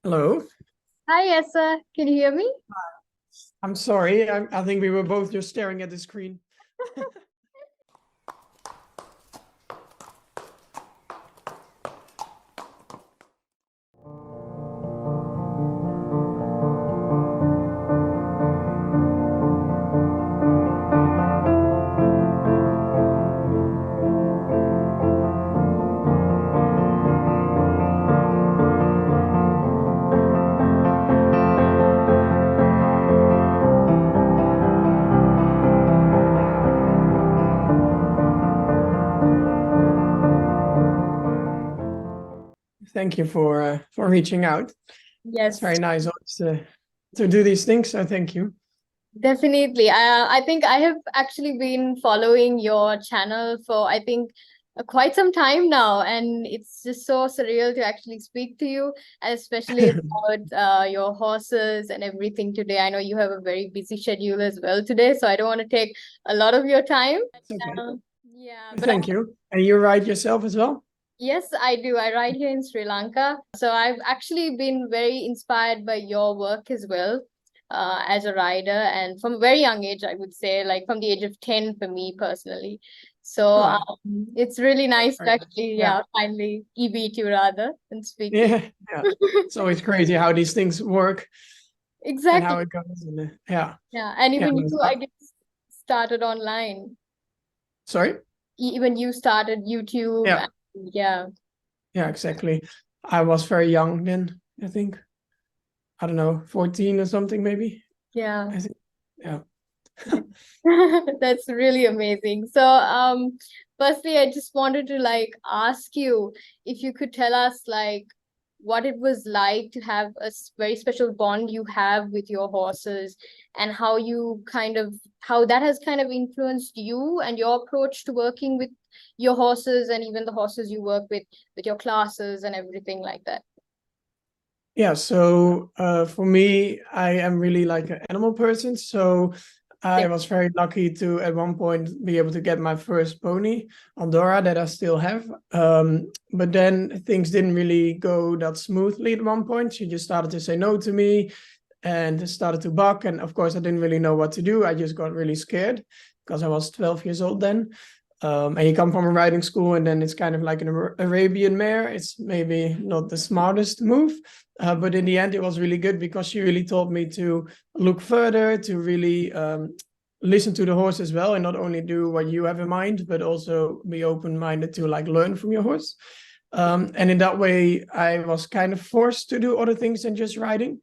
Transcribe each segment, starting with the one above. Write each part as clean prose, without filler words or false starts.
Hello. Hi, Essa. Can you hear me? I'm sorry. I think we were both just staring at the screen. Thank you for reaching out. It's Yes, very nice always to do these things. So thank you. definitely. I think I have actually been following your channel for, I think, quite some time now, and it's just so surreal to actually speak to you, and especially about your horses and everything today. I know you have a very busy schedule as well today, so I don't want to take a lot of your time. It's okay. Yeah, but Thank you. And you ride yourself as well? yes, I do. I ride here in Sri Lanka. So I've actually been very inspired by your work as well, as a rider, and from a very young age, I would say, like from the age of 10 for me personally. So Oh, it's really nice to very nice. actually, Yeah. yeah, finally meet you rather than speak to Yeah. Yeah. It's always crazy how these things work and Exactly. how it goes. And, yeah. Yeah. And Yeah. even you, I guess, started online. Sorry. Even you started YouTube. Yeah. And yeah. Yeah, exactly. I was very young then, I think. I don't know, 14 or something, maybe. Yeah. I think. Yeah. That's really amazing. So, firstly, I just wanted to like ask you if you could tell us like what it was like to have a very special bond you have with your horses, and how you kind of how that has kind of influenced you and your approach to working with your horses, and even the horses you work with your classes and everything like that. Yeah, so for me, I am really like an animal person. So I was very lucky to at one point be able to get my first pony, Andorra, that I still have. But then things didn't really go that smoothly at one point. She just started to say no to me and started to buck. And of course, I didn't really know what to do. I just got really scared because I was 12 years old then. And you come from a riding school, and then it's kind of like an Arabian mare. It's maybe not the smartest move, but in the end, it was really good because she really taught me to look further, to really listen to the horse as well, and not only do what you have in mind, but also be open-minded to like learn from your horse. And in that way, I was kind of forced to do other things than just riding.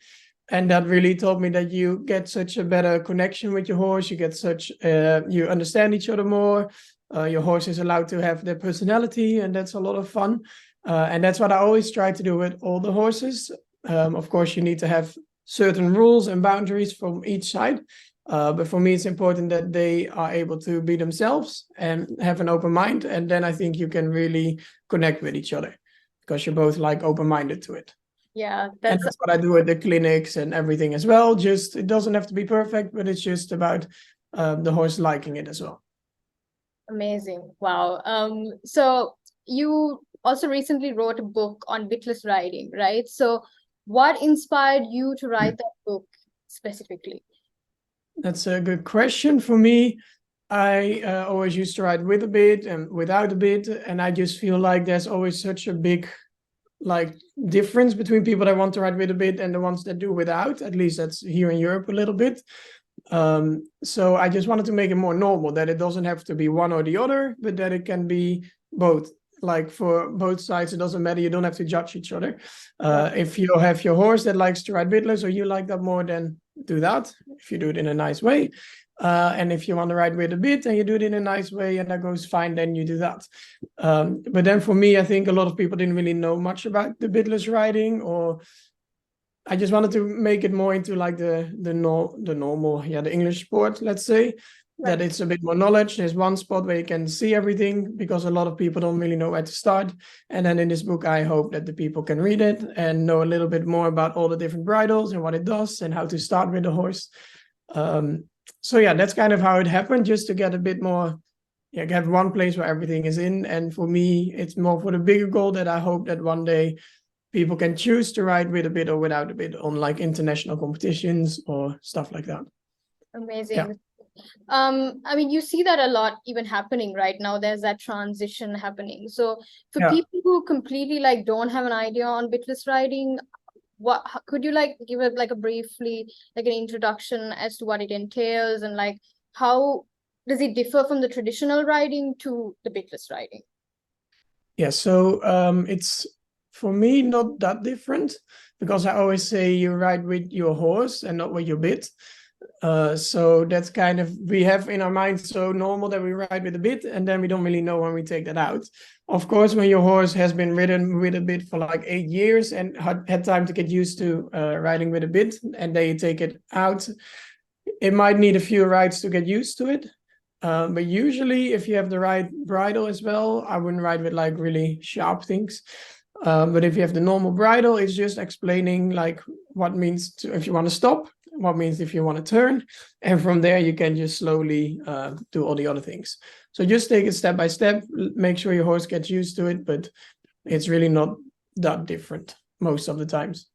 And that really taught me that you get such a better connection with your horse. You get such, you understand each other more. Your horse is allowed to have their personality, and that's a lot of fun. And that's what I always try to do with all the horses. Of course, you need to have certain rules and boundaries from each side. But for me, it's important that they are able to be themselves and have an open mind. And then I think you can really connect with each other because you're both like open-minded to it. Yeah, And that's that's what I do at the clinics and everything as well. Just it doesn't have to be perfect, but it's just about the horse liking it as well. amazing. Wow. So you also recently wrote a book on bitless riding, right? So what inspired you to write that book specifically? That's a good question for me. I always used to ride with a bit and without a bit, and I just feel like there's always such a big like difference between people that want to ride with a bit and the ones that do without. At least that's here in Europe a little bit. So I just wanted to make it more normal, that it doesn't have to be one or the other, but that it can be both. Like for both sides, it doesn't matter. You don't have to judge each other. Yeah. If you have your horse that likes to ride bitless or you like that more, then do that. If you do it in a nice way. And if you want to ride with a bit and you do it in a nice way and that goes fine, then you do that. But then for me, I think a lot of people didn't really know much about the bitless riding, or I just wanted to make it more into like the normal, yeah, the English sport, let's say, that Right. it's a bit more knowledge. There's one spot where you can see everything because a lot of people don't really know where to start. And then in this book, I hope that the people can read it and know a little bit more about all the different bridles and what it does and how to start with the horse. So yeah, that's kind of how it happened, just to get a bit more, yeah, get one place where everything is in. And for me, it's more for the bigger goal that I hope that one day people can choose to ride with a bit or without a bit on like international competitions or stuff like that. Amazing. Yeah. I mean, you see that a lot even happening right now. There's that transition happening. So for Yeah. people who completely like don't have an idea on bitless riding, could you like give it like a briefly like an introduction as to what it entails and like how does it differ from the traditional riding to the bitless riding? Yeah, so it's for me not that different, because I always say you ride with your horse and not with your bit. So that's kind of, we have in our mind so normal that we ride with a bit, and then we don't really know when we take that out. Of course, when your horse has been ridden with a bit for like 8 years and had time to get used to riding with a bit, and they take it out, it might need a few rides to get used to it. But usually if you have the right bridle as well, I wouldn't ride with like really sharp things. But if you have the normal bridle, it's just explaining like what means to, if you want to stop, what means if you want to turn. And from there, you can just slowly do all the other things. So just take it step by step, make sure your horse gets used to it, but it's really not that different most of the times.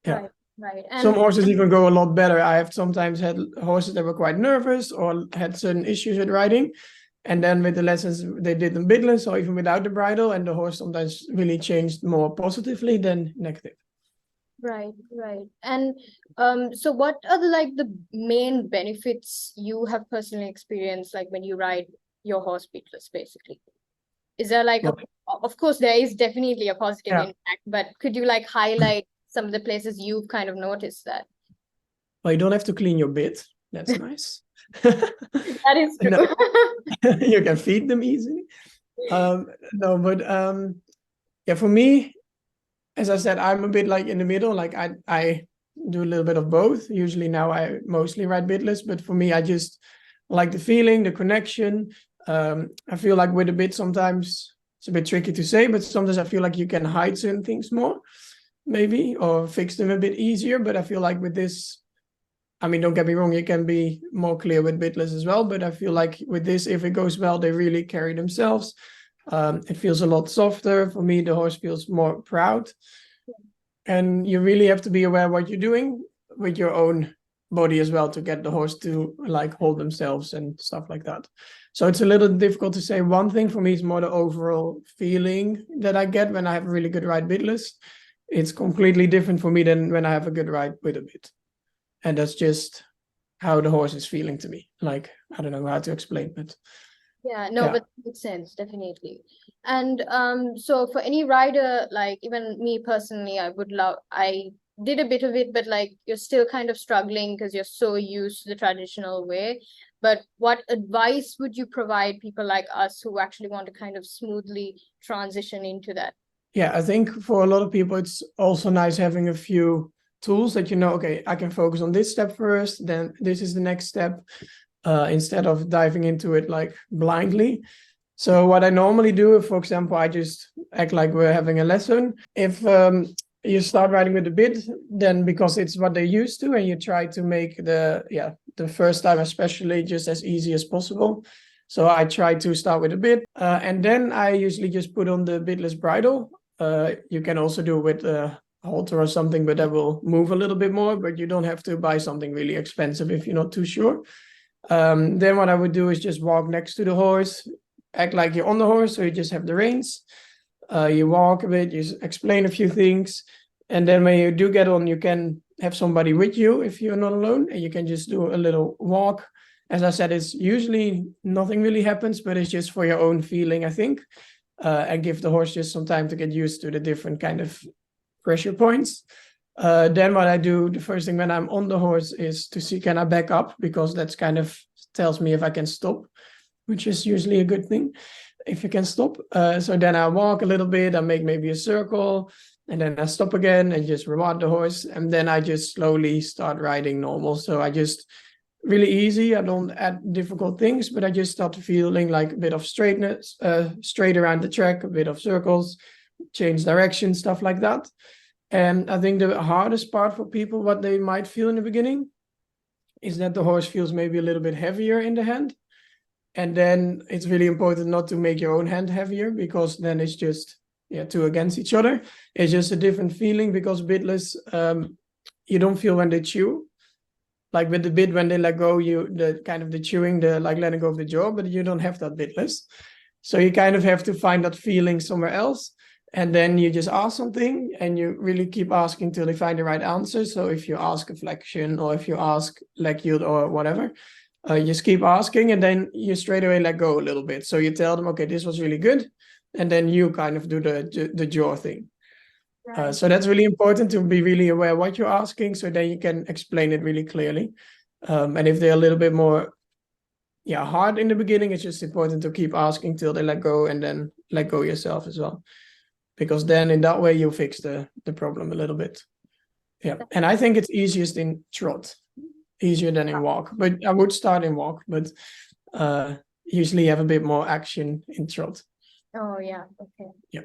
Yeah. Right. Some And horses even go a lot better. I have sometimes had horses that were quite nervous or had certain issues with riding. And then with the lessons, they did them bitless or even without the bridle. And the horse sometimes really changed more positively than negative. right. And so what are the main benefits you have personally experienced like when you ride your horse bitless basically? Is there like of course there is definitely a positive impact, but could you like highlight some of the places you've kind of noticed that? Well, you don't have to clean your bit. That's nice. That is true. You can feed them easily. No, but yeah, for me, as I said, I'm a bit like in the middle. Like I do a little bit of both. Usually now I mostly ride bitless, but for me, I just like the feeling, the connection. I feel like with a bit sometimes it's a bit tricky to say, but sometimes I feel like you can hide certain things more, maybe, or fix them a bit easier. But I feel like with this, I mean, don't get me wrong, you can be more clear with bitless as well, but I feel like with this, if it goes well, they really carry themselves. It feels a lot softer. For me, the horse feels more proud. And you really have to be aware what you're doing with your own body as well to get the horse to like hold themselves and stuff like that. So it's a little difficult to say. One thing for me is more the overall feeling that I get when I have a really good ride bitless. It's completely different for me than when I have a good ride with a bit. And that's just how the horse is feeling to me. Like, I don't know how to explain it. Yeah, no, but it makes sense, definitely. And so for any rider, like even me personally, I did a bit of it, but like you're still kind of struggling because you're so used to the traditional way. But what advice would you provide people like us who actually want to kind of smoothly transition into that? Yeah, I think for a lot of people, it's also nice having a few tools that, okay, I can focus on this step first, then this is the next step, instead of diving into it like blindly. So what I normally do, for example, I just act like we're having a lesson. If you start riding with a bit, then because it's what they're used to, and you try to make the first time especially just as easy as possible. So I try to start with a bit, and then I usually just put on the bitless bridle. You can also do it with a halter or something, but that will move a little bit more, but you don't have to buy something really expensive if you're not too sure. Then what I would do is just walk next to the horse, act like you're on the horse, so you just have the reins. You walk a bit, you explain a few things, and then when you do get on, you can have somebody with you if you're not alone, and you can just do a little walk. As I said, it's usually nothing really happens, but it's just for your own feeling, I think, and give the horse just some time to get used to the different kind of pressure points. Then what I do, the first thing when I'm on the horse is to see, can I back up? Because that's kind of tells me if I can stop, which is usually a good thing if you can stop. So then I walk a little bit, I make maybe a circle, and then I stop again and just reward the horse. And then I just slowly start riding normal. So I just really easy. I don't add difficult things, but I just start feeling like a bit of straightness, straight around the track, a bit of circles, change direction, stuff like that. And I think the hardest part for people, what they might feel in the beginning, is that the horse feels maybe a little bit heavier in the hand. And then it's really important not to make your own hand heavier, because then it's just, two against each other. It's just a different feeling because bitless, you don't feel when they chew. Like with the bit, when they let go, the chewing, the like letting go of the jaw, but you don't have that bitless. So you kind of have to find that feeling somewhere else. And then you just ask something and you really keep asking till they find the right answer. So if you ask a flexion or if you ask leg yield or whatever, you just keep asking and then you straight away let go a little bit. So you tell them, okay, this was really good. And then you kind of do the jaw thing. Right. So that's really important to be really aware what you're asking. So then you can explain it really clearly. And if they're a little bit more hard in the beginning, it's just important to keep asking till they let go and then let go yourself as well. Because then in that way you fix the problem a little bit. Yeah. And I think it's easiest in trot, easier than in walk. But I would start in walk, but usually you have a bit more action in trot. Oh yeah, okay. Yeah.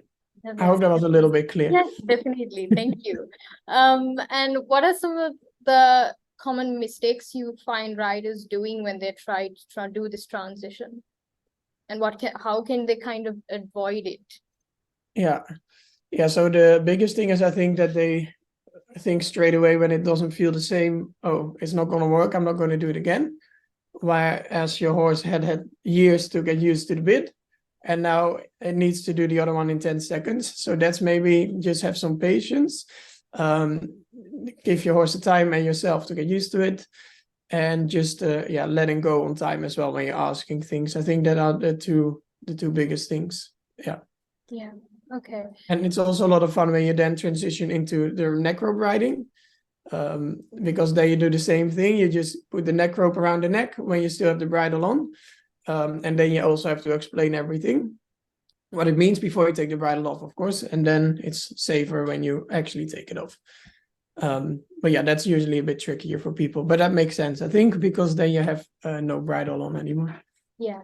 I hope that was a little bit clear. Yes, definitely. Thank you. And what are some of the common mistakes you find riders doing when they try to do this transition? And how can they kind of avoid it? Yeah. So the biggest thing is I think that they think straight away when it doesn't feel the same, oh, it's not going to work, I'm not going to do it again. Whereas your horse had years to get used to the bit, and now it needs to do the other one in 10 seconds. So that's maybe just have some patience. Give your horse the time and yourself to get used to it. And just letting go on time as well when you're asking things. I think that are the two biggest things. Yeah. Yeah. Okay. And it's also a lot of fun when you then transition into the neck rope riding. Because there you do the same thing. You just put the neck rope around the neck when you still have the bridle on. And then you also have to explain everything, what it means before you take the bridle off, of course. And then it's safer when you actually take it off. But yeah, that's usually a bit trickier for people, but that makes sense, I think, because then you have no bridle on anymore. Yeah.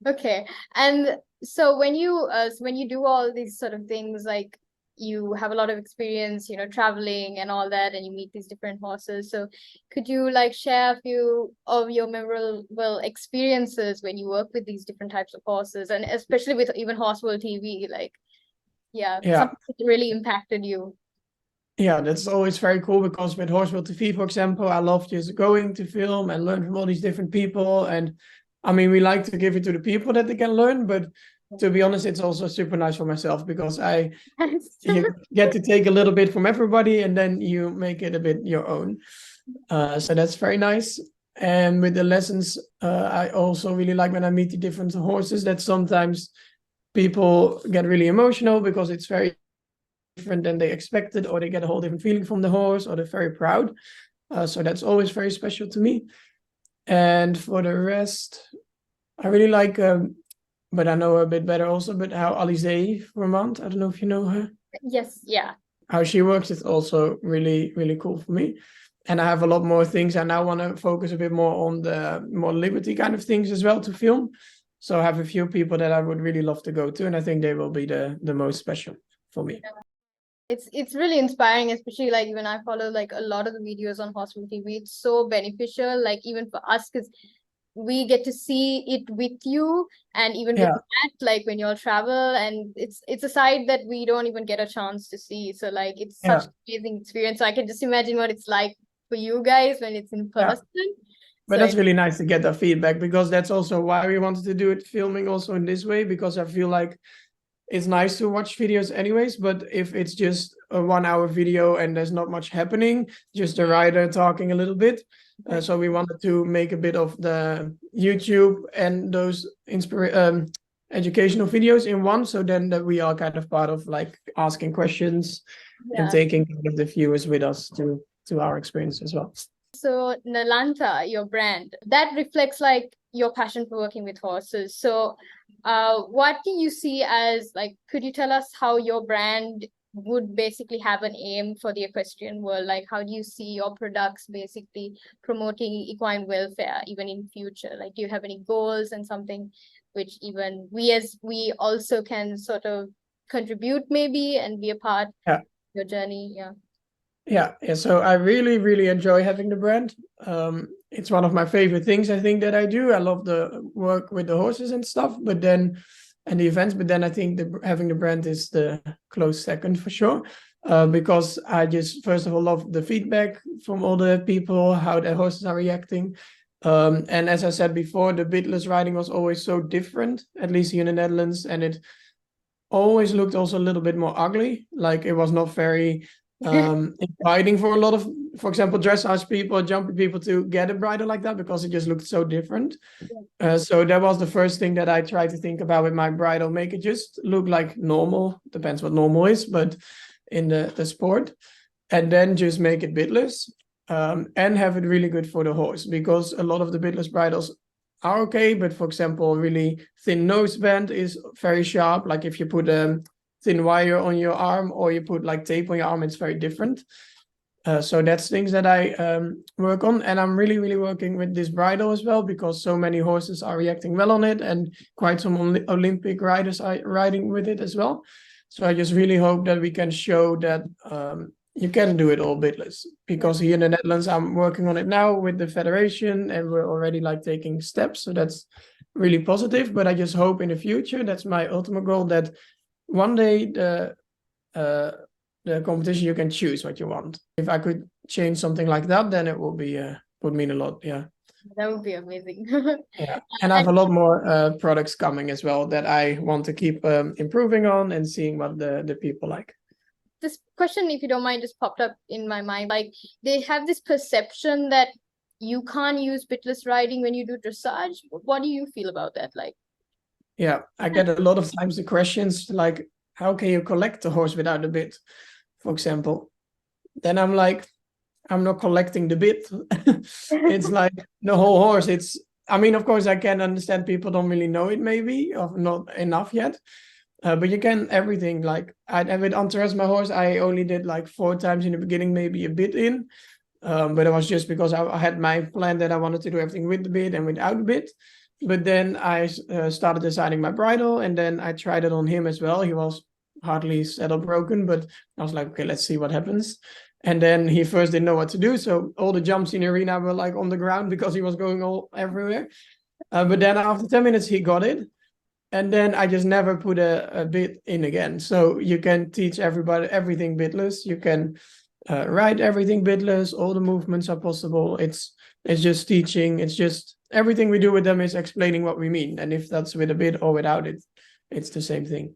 Okay. And so when you do all these sort of things, like you have a lot of experience, traveling and all that, and you meet these different horses. So could you like share a few of your memorable experiences when you work with these different types of horses, and especially with even Horse World TV, like, something that really impacted you? Yeah, that's always very cool because with Horse World TV, for example, I love just going to film and learn from all these different people. And I mean, we like to give it to the people that they can learn, but to be honest, it's also super nice for myself because you get to take a little bit from everybody and then you make it a bit your own. So that's very nice. And with the lessons, I also really like when I meet the different horses that sometimes people get really emotional because it's very different than they expected, or they get a whole different feeling from the horse, or they're very proud. So that's always very special to me. And for the rest, I really like, but I know her a bit better also, but how Alizé Vermont, I don't know if you know her. Yes, yeah. How she works is also really, really cool for me. And I have a lot more things. I now want to focus a bit more on the more liberty kind of things as well to film. So I have a few people that I would really love to go to, and I think they will be the most special for me. It's really inspiring, especially like when I follow like a lot of the videos on Horse World TV. It's so beneficial, like even for us, because we get to see it with you, and even with Matt, like when y'all travel, and it's a side that we don't even get a chance to see. So like it's such an amazing experience. So I can just imagine what it's like for you guys when it's in person. But that's really nice to get that feedback, because that's also why we wanted to do it, filming also in this way, because I feel like it's nice to watch videos anyways, but if it's just a 1 hour video and there's not much happening, just a rider talking a little bit. So we wanted to make a bit of the YouTube and those educational videos in one, so then that we are kind of part of like asking questions and taking the viewers with us to our experience as well. So Nalanta, your brand, that reflects like your passion for working with horses. So what do you see as, like, could you tell us how your brand would basically have an aim for the equestrian world? Like, how do you see your products basically promoting equine welfare even in future? Like, do you have any goals and something which even we also can sort of contribute maybe and be a part of your journey? Yeah, so I really, really enjoy having the brand. It's one of my favorite things, I think, that I do. I love the work with the horses and stuff, but then and the events. But then I think having the brand is the close second for sure. Because I just, first of all, love the feedback from all the people, how the horses are reacting. And as I said before, the bitless riding was always so different, at least here in the Netherlands, and it always looked also a little bit more ugly. Like it was not very inviting for a lot of, for example, dressage people, jumpy people to get a bridle like that, because it just looked so different. So that was the first thing that I tried to think about with my bridle, make it just look like normal, depends what normal is, but in the sport, and then just make it bitless, and have it really good for the horse, because a lot of the bitless bridles are okay, but for example, really thin noseband is very sharp. Like if you put a thin wire on your arm or you put like tape on your arm, it's very different. So that's things that I work on, and I'm really working with this bridle as well, because so many horses are reacting well on it, and quite some Olympic riders are riding with it as well. So I just really hope that we can show that you can do it all bitless, because here in the Netherlands, I'm working on it now with the federation, and we're already like taking steps. So that's really positive, but I just hope in the future, that's my ultimate goal, that one day the competition, you can choose what you want. If I could change something like that, then it would mean a lot. Yeah. That would be amazing. Yeah, and I have a lot more products coming as well that I want to keep improving on and seeing what the people like. This question, if you don't mind, just popped up in my mind. Like, they have this perception that you can't use bitless riding when you do dressage. What do you feel about that? Like, yeah, I get a lot of times the questions like, how can you collect a horse without a bit, for example? Then I'm like, I'm not collecting the bit. It's like the whole horse. I mean, of course, I can understand people don't really know it, maybe, or not enough yet. But you can everything. Like with Antares, my horse, I only did like 4 times in the beginning, maybe a bit in. But it was just because I had my plan that I wanted to do everything with the bit and without the bit. But then I started designing my bridle, and then I tried it on him as well. He was hardly saddle broken, but I was like, okay, let's see what happens. And then he first didn't know what to do. So all the jumps in the arena were like on the ground because he was going all everywhere. But then after 10 minutes, he got it. And then I just never put a bit in again. So you can teach everybody everything bitless. You can ride everything bitless. All the movements are possible. It's just teaching. It's just everything we do with them is explaining what we mean. And if that's with a bit or without it, it's the same thing.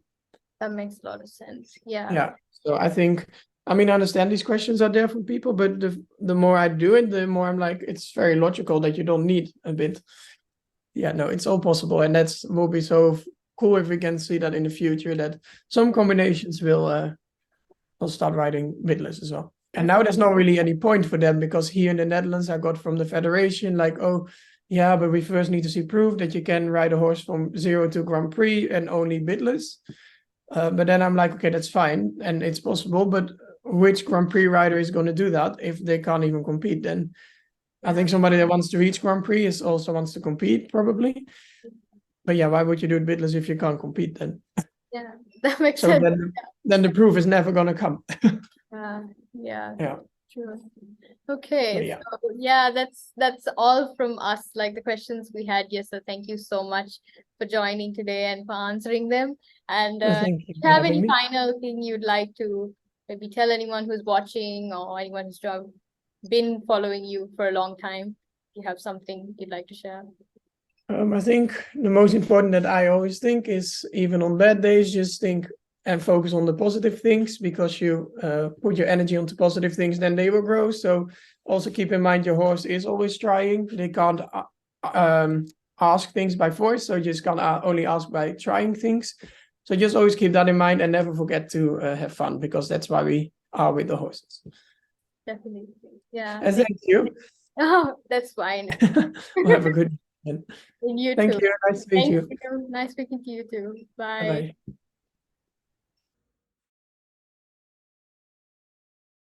that makes a lot of sense. Yeah. Yeah. So I think, I mean, I understand these questions are there from people, but the more I do it, the more I'm like, it's very logical that you don't need a bit. Yeah, no, it's all possible. And will be so cool if we can see that in the future, that some combinations will start riding bitless as well. And now there's not really any point for them, because here in the Netherlands, I got from the federation, like, oh, yeah, but we first need to see proof that you can ride a horse from 0 to Grand Prix and only bitless. But then I'm like, okay, that's fine. And it's possible, but which Grand Prix rider is going to do that if they can't even compete? Then I think somebody that wants to reach Grand Prix also wants to compete, probably. But yeah, why would you do it bitless if you can't compete then? Yeah, that makes So sense. then the proof is never going to come. Yeah. True. But Okay, yeah. so yeah, that's all from us, like the questions we had here. So thank you so much for joining today and for answering them. And Thank you do for you have having any me. final thing you'd like to maybe tell anyone who's watching, or anyone who's been following you for a long time? Do you have something you'd like to share? I think the most important that I always think is, even on bad days, just think and focus on the positive things, because you put your energy onto positive things, then they will grow. So also keep in mind your horse is always trying. They can't ask things by force, so you just can only ask by trying things. So just always keep that in mind, and never forget to have fun, because that's why we are with the horses. Definitely. Yeah. And thank you. Oh, that's fine. We'll have a good day. And you Thank too. you. Nice to meet Thank you. you. Nice speaking to you too. Bye. Bye-bye.